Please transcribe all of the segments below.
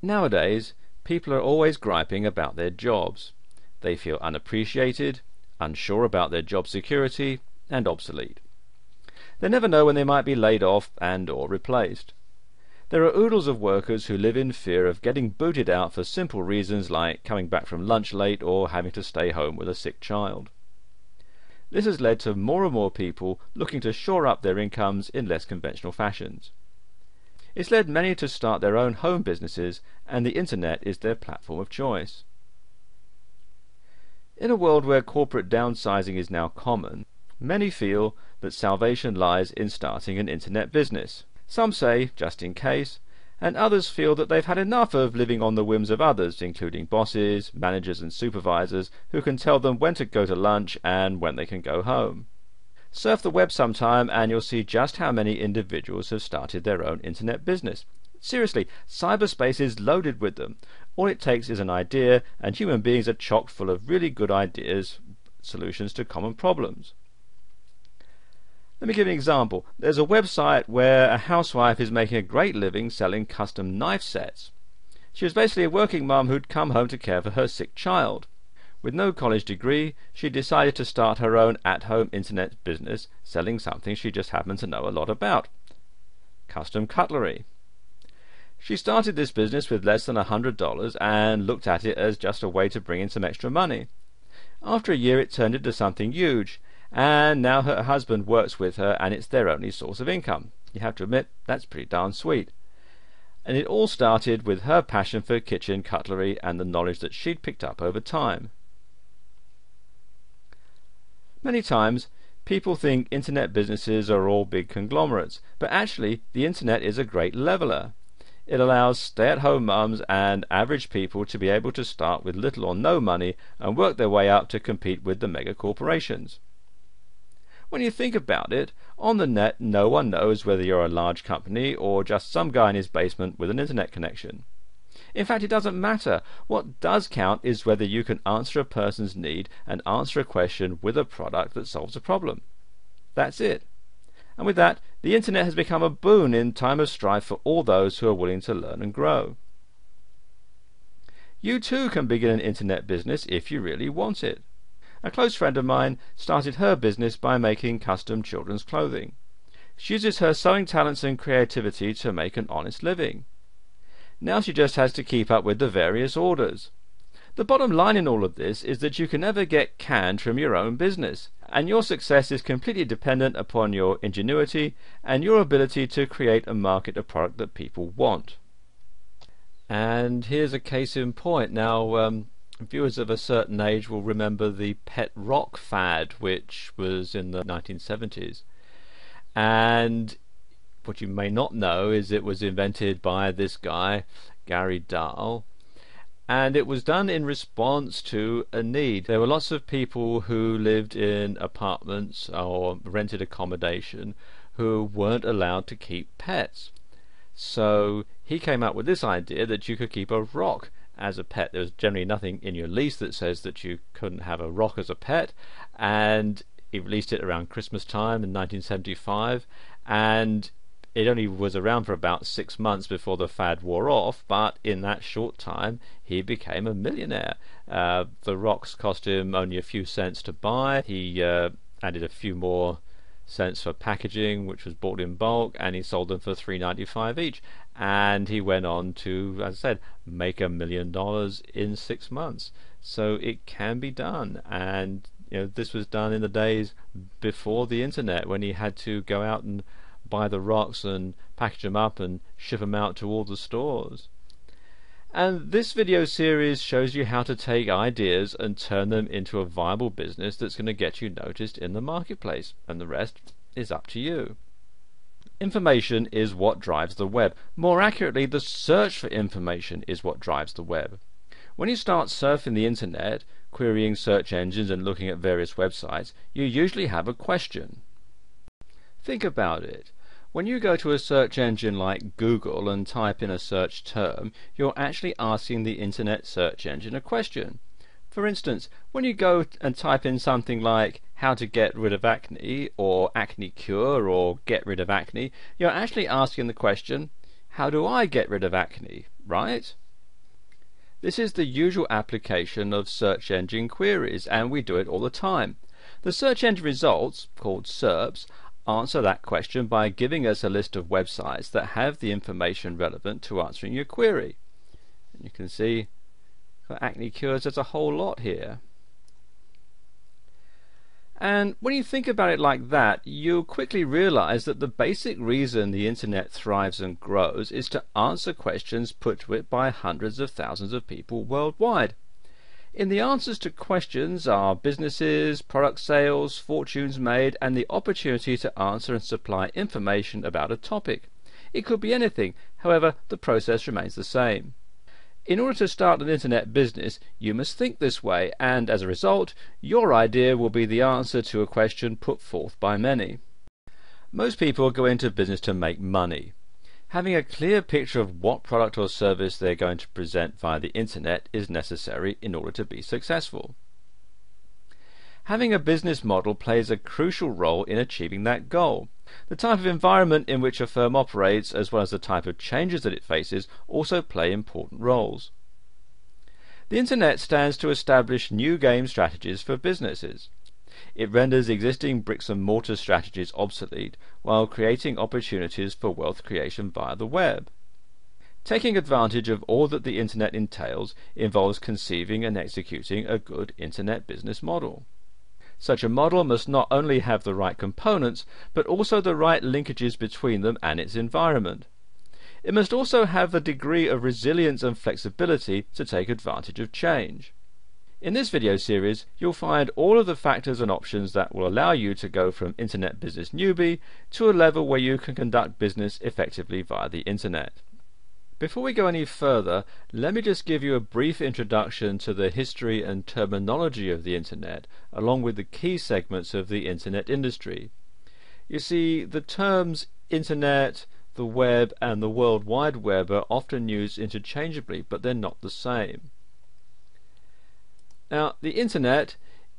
Nowadays, people are always griping about their jobs. They feel unappreciated, unsure about their job security, and obsolete. They never know when they might be laid off and or replaced. There are oodles of workers who live in fear of getting booted out for simple reasons like coming back from lunch late or having to stay home with a sick child. This has led to more and more people looking to shore up their incomes in less conventional fashions. It's led many to start their own home businesses, and the internet is their platform of choice. In a world where corporate downsizing is now common, many feel that salvation lies in starting an internet business. Some say, just in case, and others feel that they've had enough of living on the whims of others, including bosses, managers and supervisors, who can tell them when to go to lunch and when they can go home. Surf the web sometime and you'll see just how many individuals have started their own internet business. Seriously, cyberspace is loaded with them. All it takes is an idea, and human beings are chock full of really good ideas, solutions to common problems. Let me give you an example. There's a website where a housewife is making a great living selling custom knife sets. She was basically a working mum who'd come home to care for her sick child. With no college degree, she decided to start her own at-home internet business selling something she just happened to know a lot about: custom cutlery. She started this business with less than $100 and looked at it as just a way to bring in some extra money. After a year it turned into something huge, and now her husband works with her and it's their only source of income. You have to admit, that's pretty darn sweet. And it all started with her passion for kitchen cutlery and the knowledge that she'd picked up over time. Many times, people think internet businesses are all big conglomerates, but actually the internet is a great leveler. It allows stay-at-home mums and average people to be able to start with little or no money and work their way up to compete with the mega corporations. When you think about it, on the net no one knows whether you're a large company or just some guy in his basement with an internet connection. In fact, it doesn't matter. What does count is whether you can answer a person's need and answer a question with a product that solves a problem. That's it. And with that, the internet has become a boon in time of strife for all those who are willing to learn and grow. You too can begin an internet business if you really want it. A close friend of mine started her business by making custom children's clothing. She uses her sewing talents and creativity to make an honest living. Now she just has to keep up with the various orders. The bottom line in all of this is that you can never get canned from your own business, and your success is completely dependent upon your ingenuity and your ability to create and market a product that people want. And here's a case in point. Now, viewers of a certain age will remember the pet rock fad, which was in the 1970s. And what you may not know is it was invented by this guy, Gary Dahl, and it was done in response to a need. There were lots of people who lived in apartments or rented accommodation who weren't allowed to keep pets. So he came up with this idea that you could keep a rock as a pet. There was generally nothing in your lease that says that you couldn't have a rock as a pet, and he released it around Christmas time in 1975, and it only was around for about 6 months before the fad wore off, but in that short time he became a millionaire. The rocks cost him only a few cents to buy. He added a few more cents for packaging, which was bought in bulk, and he sold them for $3.95 each. And he went on to, as I said, make $1 million in 6 months. So it can be done. And this was done in the days before the internet, when he had to go out and buy the rocks and package them up and ship them out to all the stores. And this video series shows you how to take ideas and turn them into a viable business that's going to get you noticed in the marketplace, and the rest is up to you. Information is what drives the web. More accurately, the search for information is what drives the web. When you start surfing the internet, querying search engines and looking at various websites, you usually have a question. Think about it. When you go to a search engine like Google and type in a search term, you're actually asking the internet search engine a question. For instance, when you go and type in something like how to get rid of acne, or acne cure, or get rid of acne, you're actually asking the question, how do I get rid of acne, right? This is the usual application of search engine queries, and we do it all the time. The search engine results, called SERPs, answer that question by giving us a list of websites that have the information relevant to answering your query. And you can see for acne cures there's a whole lot here. And when you think about it like that, you'll quickly realize that the basic reason the internet thrives and grows is to answer questions put to it by hundreds of thousands of people worldwide. In the answers to questions are businesses, product sales, fortunes made, and the opportunity to answer and supply information about a topic. It could be anything, however, the process remains the same. In order to start an internet business, you must think this way, and as a result, your idea will be the answer to a question put forth by many. Most people go into business to make money. Having a clear picture of what product or service they're going to present via the internet is necessary in order to be successful. Having a business model plays a crucial role in achieving that goal. The type of environment in which a firm operates, as well as the type of changes that it faces, also play important roles. The internet stands to establish new game strategies for businesses. It renders existing bricks and mortar strategies obsolete, while creating opportunities for wealth creation via the web. Taking advantage of all that the internet entails involves conceiving and executing a good internet business model. Such a model must not only have the right components, but also the right linkages between them and its environment. It must also have a degree of resilience and flexibility to take advantage of change. In this video series, you'll find all of the factors and options that will allow you to go from internet business newbie to a level where you can conduct business effectively via the internet. Before we go any further, let me just give you a brief introduction to the history and terminology of the internet, along with the key segments of the internet industry. You see, the terms internet, the web, and the World Wide Web are often used interchangeably, but they're not the same. Now, the internet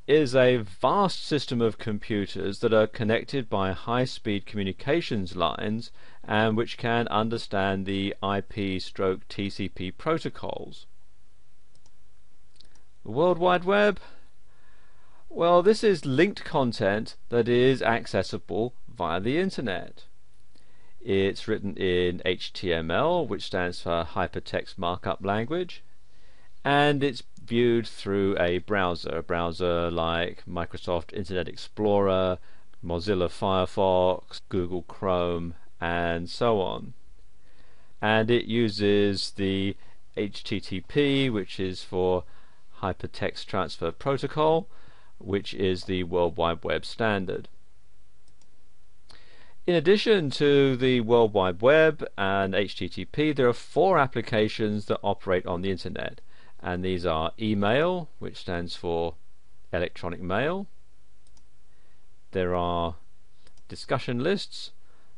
is a vast system of computers that are connected by high-speed communications lines and which can understand the IP/TCP protocols. The World Wide Web? Well, this is linked content that is accessible via the internet. It's written in HTML, which stands for Hypertext Markup Language, and it's viewed through a browser like Microsoft Internet Explorer, Mozilla Firefox, Google Chrome, and so on. And it uses the HTTP, which is for Hypertext Transfer Protocol, which is the World Wide Web standard. In addition to the World Wide Web and HTTP, there are 4 applications that operate on the internet. And these are email, which stands for electronic mail. There are discussion lists,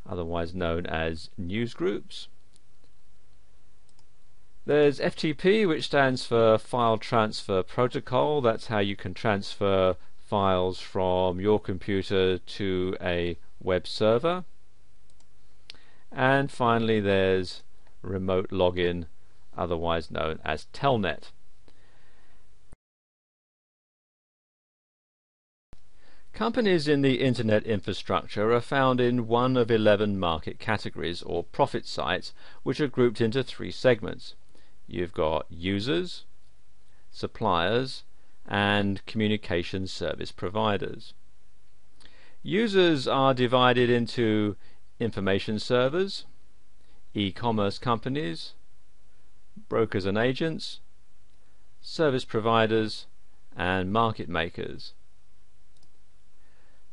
otherwise known as news groups. There's FTP, which stands for File Transfer Protocol. That's how you can transfer files from your computer to a web server. And finally there's remote login, otherwise known as Telnet. Companies in the internet infrastructure are found in one of 11 market categories or profit sites, which are grouped into 3 segments. You've got users, suppliers, and communication service providers. Users are divided into information servers, e-commerce companies, brokers and agents, service providers, and market makers.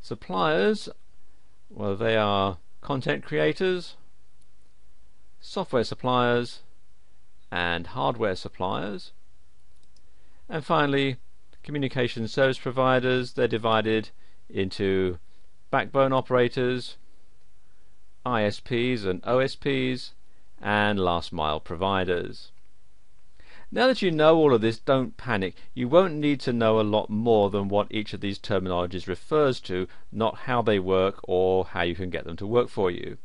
Suppliers, well, they are content creators, software suppliers, and hardware suppliers. And finally, communication service providers, they're divided into backbone operators, ISPs and OSPs, and last mile providers. Now that you know all of this, don't panic. You won't need to know a lot more than what each of these terminologies refers to, not how they work or how you can get them to work for you.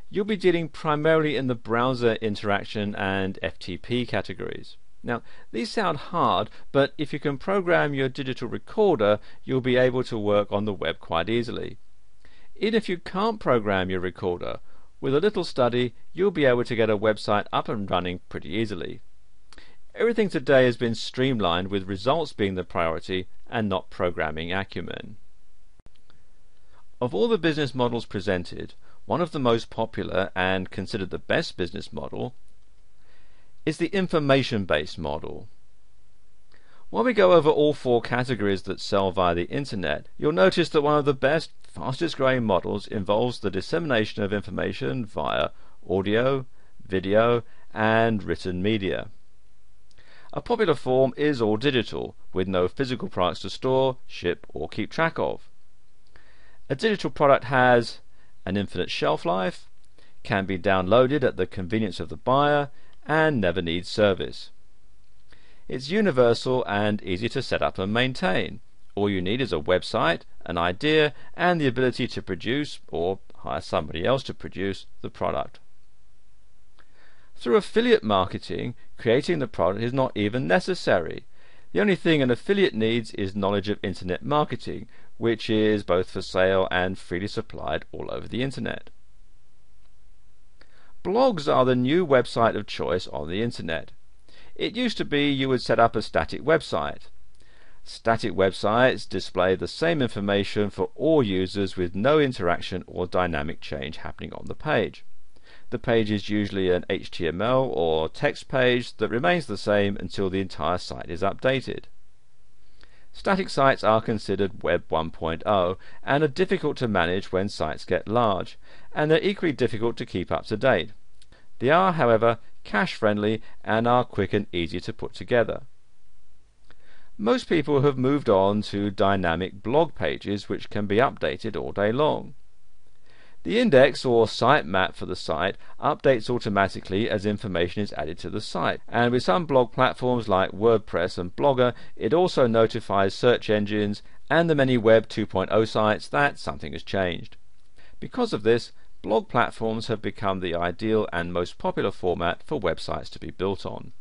You'll be dealing primarily in the browser interaction and FTP categories. Now, these sound hard, but if you can program your digital recorder, you'll be able to work on the web quite easily. Even if you can't program your recorder, with a little study, you'll be able to get a website up and running pretty easily. Everything today has been streamlined, with results being the priority and not programming acumen. Of all the business models presented, one of the most popular and considered the best business model is the information-based model. While we go over all four categories that sell via the internet, you'll notice that one of the best, fastest growing models involves the dissemination of information via audio, video, and written media. A popular form is all digital, with no physical products to store, ship, or keep track of. A digital product has an infinite shelf life, can be downloaded at the convenience of the buyer, and never needs service. It's universal and easy to set up and maintain. All you need is a website, an idea, and the ability to produce, or hire somebody else to produce, the product. Through affiliate marketing, creating the product is not even necessary. The only thing an affiliate needs is knowledge of internet marketing, which is both for sale and freely supplied all over the internet. Blogs are the new website of choice on the internet. It used to be you would set up a static website. Static websites display the same information for all users with no interaction or dynamic change happening on the page. The page is usually an HTML or text page that remains the same until the entire site is updated. Static sites are considered Web 1.0 and are difficult to manage when sites get large, and they're equally difficult to keep up to date. They are, however, cache friendly and are quick and easy to put together. Most people have moved on to dynamic blog pages which can be updated all day long. The index or sitemap for the site updates automatically as information is added to the site, and with some blog platforms like WordPress and Blogger, it also notifies search engines and the many Web 2.0 sites that something has changed. Because of this, blog platforms have become the ideal and most popular format for websites to be built on.